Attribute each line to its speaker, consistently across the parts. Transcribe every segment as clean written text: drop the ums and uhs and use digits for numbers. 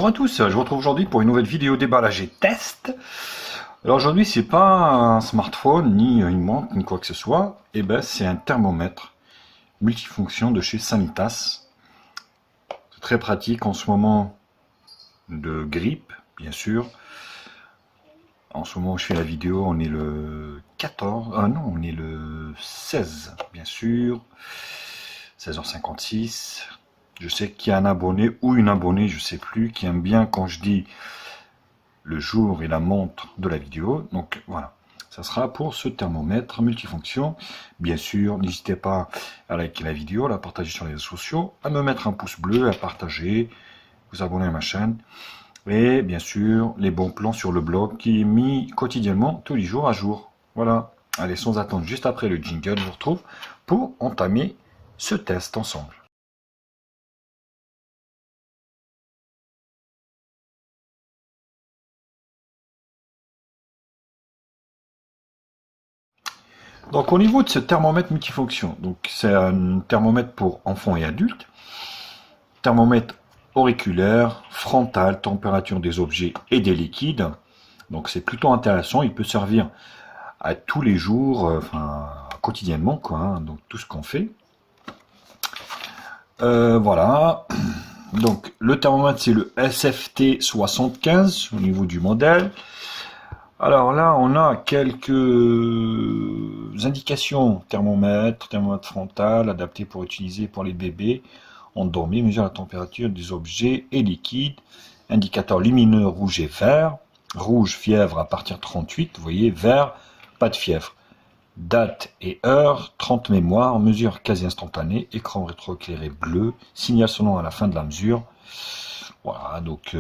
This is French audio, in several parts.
Speaker 1: Bonjour à tous, je vous retrouve aujourd'hui pour une nouvelle vidéo déballage et test. Alors aujourd'hui c'est pas un smartphone, ni une montre, ni quoi que ce soit, et ben c'est un thermomètre multifonction de chez Sanitas. C'est très pratique en ce moment de grippe, bien sûr. En ce moment où je fais la vidéo, on est le 14, non, on est le 16, bien sûr, 16h56. Je sais qu'il y a un abonné ou une abonnée, je sais plus, qui aime bien quand je dis le jour et la montre de la vidéo. Donc voilà, ça sera pour ce thermomètre multifonction. Bien sûr, n'hésitez pas à liker la vidéo, à la partager sur les réseaux sociaux, à me mettre un pouce bleu, à partager, vous abonner à ma chaîne. Et bien sûr, les bons plans sur le blog qui est mis quotidiennement, tous les jours à jour. Voilà. Allez, sans attendre, juste après le jingle, je vous retrouve pour entamer ce test ensemble. Donc au niveau de ce thermomètre multifonction, donc c'est un thermomètre pour enfants et adultes, thermomètre auriculaire, frontal, température des objets et des liquides. Donc c'est plutôt intéressant, il peut servir à tous les jours, enfin quotidiennement quoi, hein, donc tout ce qu'on fait. Voilà. Donc le thermomètre c'est le SFT 75 au niveau du modèle. Alors là, on a quelques indications. Thermomètre frontal, adapté pour utiliser pour les bébés endormis, mesure la température des objets et liquides. Indicateur lumineux rouge et vert. Rouge, fièvre à partir de 38, vous voyez, vert, pas de fièvre. Date et heure, 30 mémoire, mesure quasi instantanée, écran rétroéclairé bleu, signal sonore à la fin de la mesure. Voilà, donc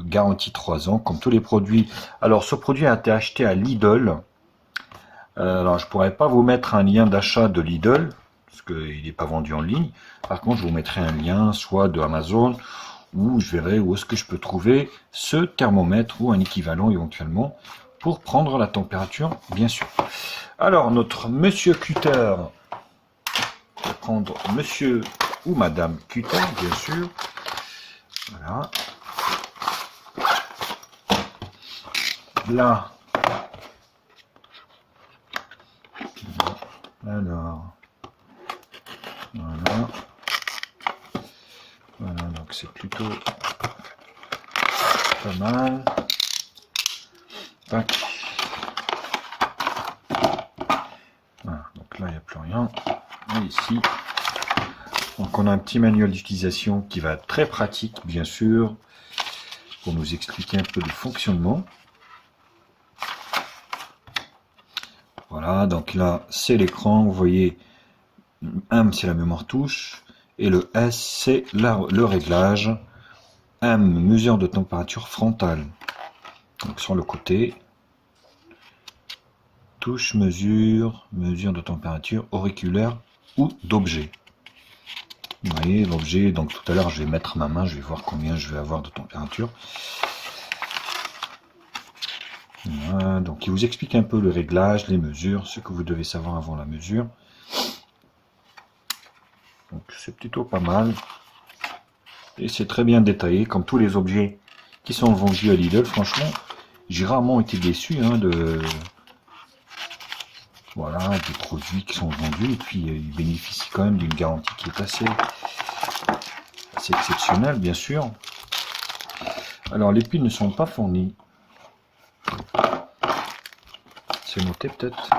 Speaker 1: garantie 3 ans, comme tous les produits. Alors, ce produit a été acheté à Lidl. Alors, je pourrais pas vous mettre un lien d'achat de Lidl, parce qu'il n'est pas vendu en ligne. Par contre, je vous mettrai un lien, soit de Amazon, ou je verrai où est-ce que je peux trouver ce thermomètre, ou un équivalent éventuellement, pour prendre la température, bien sûr. Alors, notre Monsieur Cutter, je vais prendre Monsieur ou Madame Cutter, bien sûr. Voilà. Là. Alors. Voilà. Voilà, donc c'est plutôt pas mal. Tac. Voilà, donc là il n'y a plus rien. Et ici. Donc on a un petit manuel d'utilisation qui va être très pratique, bien sûr, pour nous expliquer un peu le fonctionnement. Voilà, donc là c'est l'écran, vous voyez, M c'est la mémoire touche, et le S c'est le réglage. M, mesure de température frontale, donc sur le côté. Touche, mesure de température auriculaire ou d'objet. Vous voyez l'objet, donc tout à l'heure je vais mettre ma main, je vais voir combien je vais avoir de température. Voilà, donc il vous explique un peu le réglage, les mesures, ce que vous devez savoir avant la mesure. Donc c'est plutôt pas mal. Et c'est très bien détaillé, comme tous les objets qui sont vendus à Lidl. Franchement, j'ai rarement été déçu voilà, des produits qui sont vendus. Et puis ils bénéficient quand même d'une garantie qui est assez exceptionnelle, bien sûr. Alors les piles ne sont pas fournies. C'est noté peut-être.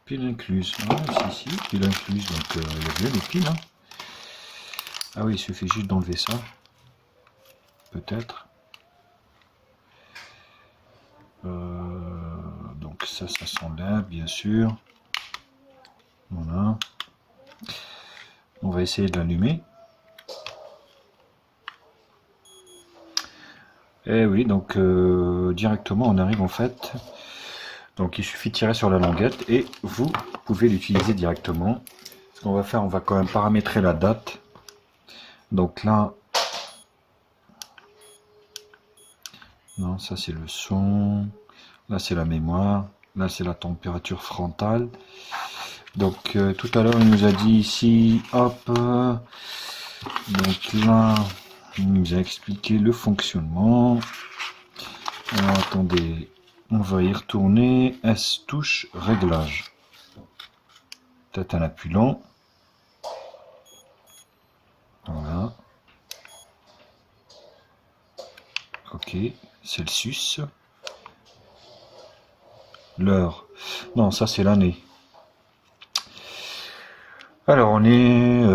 Speaker 1: Pile incluse. Ah, si, pile incluse. Donc il y a bien des piles. Hein. Ah oui, il suffit juste d'enlever ça. Peut-être. Donc ça s'enlève, bien sûr. Voilà. On va essayer de l'allumer. Et oui, donc directement on arrive en fait. Donc il suffit de tirer sur la languette et vous pouvez l'utiliser directement. Ce qu'on va faire, on va quand même paramétrer la date. Donc là, non, ça c'est le son. Là c'est la mémoire. Là c'est la température frontale. Donc tout à l'heure il nous a dit ici, hop. Donc là, Il nous a expliqué le fonctionnement. Alors attendez, on va y retourner. S touche réglage. Peut-être un appui lent. Voilà. Ok, Celsius. L'heure. Non, ça c'est l'année. Alors on est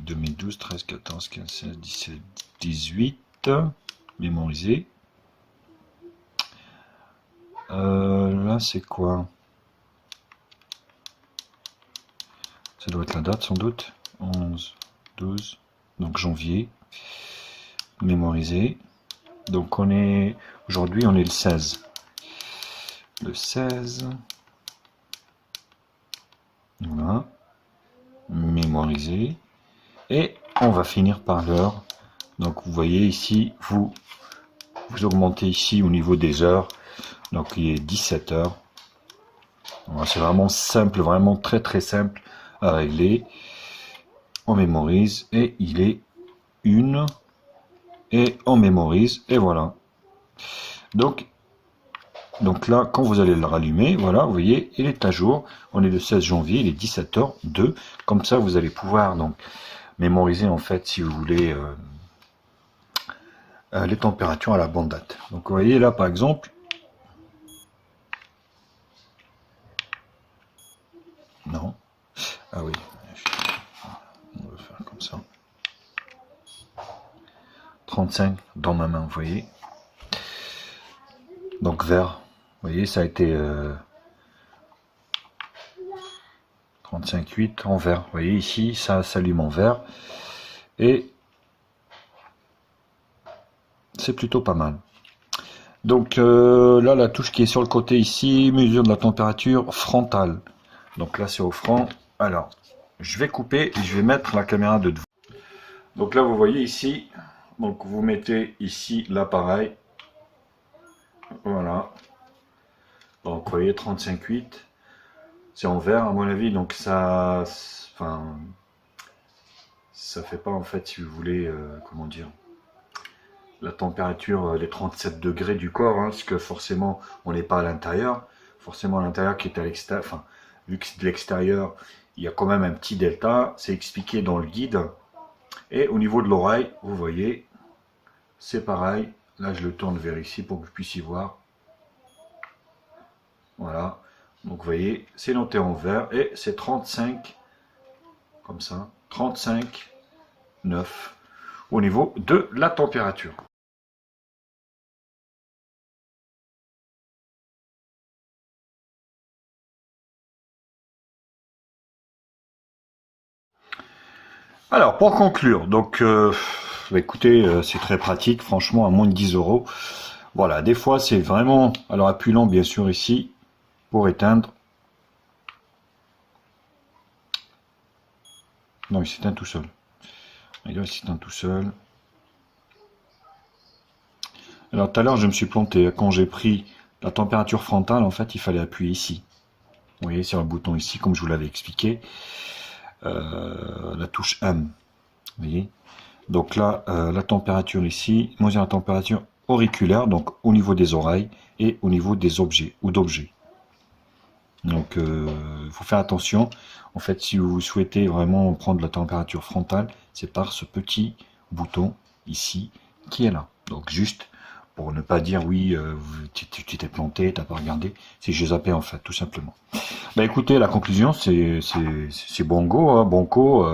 Speaker 1: 2012, 13, 14, 15, 16, 17, 18. Mémorisé. Là c'est quoi? Ça doit être la date sans doute. 11, 12, donc janvier. Mémorisé. Donc on est aujourd'hui on est le 16. Le 16. Voilà. Mémorisé. Et on va finir par l'heure. Donc vous voyez ici, vous augmentez ici au niveau des heures. Donc il est 17 heures. Voilà, c'est vraiment simple, vraiment très très simple à régler. On mémorise et il est 1. Et on mémorise et voilà. Donc là, quand vous allez le rallumer, voilà, vous voyez, il est à jour. On est le 16 janvier, il est 17h02. Comme ça, vous allez pouvoir donc mémoriser en fait, si vous voulez, les températures à la bonne date. Donc vous voyez là, par exemple, non, ah oui, on va faire comme ça. 35 dans ma main, vous voyez. Donc vert, vous voyez, ça a été 35,8 en vert. Vous voyez ici, ça s'allume en vert. Et c'est plutôt pas mal. Donc là, la touche qui est sur le côté ici, mesure de la température frontale. Donc là, c'est au front. Alors, je vais couper et je vais mettre la caméra de devant. Donc là, vous voyez ici, donc vous mettez ici l'appareil. Voilà. Donc vous voyez 35,8. C'est en vert à mon avis, donc ça, enfin, ça fait pas en fait, si vous voulez, comment dire, la température, les 37 degrés du corps, hein, parce que forcément on n'est pas à l'intérieur, forcément à l'intérieur qui est à l'extérieur, enfin, vu que c'est de l'extérieur, il y a quand même un petit delta, c'est expliqué dans le guide. Et au niveau de l'oreille, vous voyez, c'est pareil, là je le tourne vers ici pour que vous puissiez voir. Voilà. Donc vous voyez, c'est noté en vert et c'est 35, comme ça, 35,9 au niveau de la température. Alors pour conclure, donc écoutez, c'est très pratique, franchement à moins de 10 euros. Voilà, des fois c'est vraiment, alors appuyant bien sûr ici pour éteindre. Non, il s'éteint tout seul. Il s'éteint tout seul. Alors tout à l'heure je me suis planté. Quand j'ai pris la température frontale, en fait il fallait appuyer ici. Vous voyez sur le bouton ici, comme je vous l'avais expliqué. La touche M. Vous voyez. Donc là, la température ici, moi j'ai la température auriculaire, donc au niveau des oreilles et au niveau des objets ou d'objets. Donc il faut faire attention. En fait, si vous souhaitez vraiment prendre la température frontale, c'est par ce petit bouton ici qui est là. Donc juste pour ne pas dire oui, tu t'es planté, t'as pas regardé, c'est que j'ai zappé en fait, tout simplement. Bah écoutez, la conclusion c'est bongo, hein, bonco,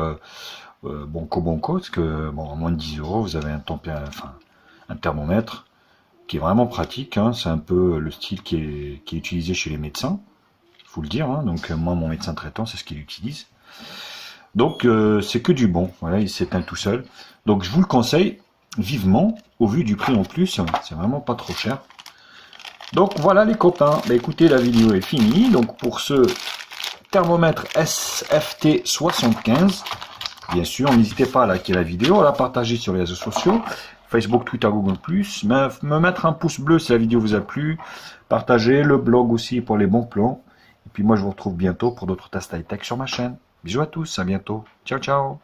Speaker 1: bonco, parce que bon, à moins de 10 euros, vous avez un thermomètre qui est vraiment pratique, hein, c'est un peu le style qui est utilisé chez les médecins. Faut le dire, hein. Donc moi mon médecin traitant c'est ce qu'il utilise, donc c'est que du bon, voilà, il s'éteint tout seul, donc je vous le conseille vivement, au vu du prix en plus, c'est vraiment pas trop cher. Donc voilà les copains, bah, écoutez, la vidéo est finie, donc pour ce thermomètre SFT 75, bien sûr n'hésitez pas à liker la vidéo, à la partager sur les réseaux sociaux, Facebook, Twitter, Google+, me mettre un pouce bleu si la vidéo vous a plu, partagez le blog aussi pour les bons plans. Et puis moi je vous retrouve bientôt pour d'autres tests high-tech sur ma chaîne. Bisous à tous, à bientôt. Ciao ciao.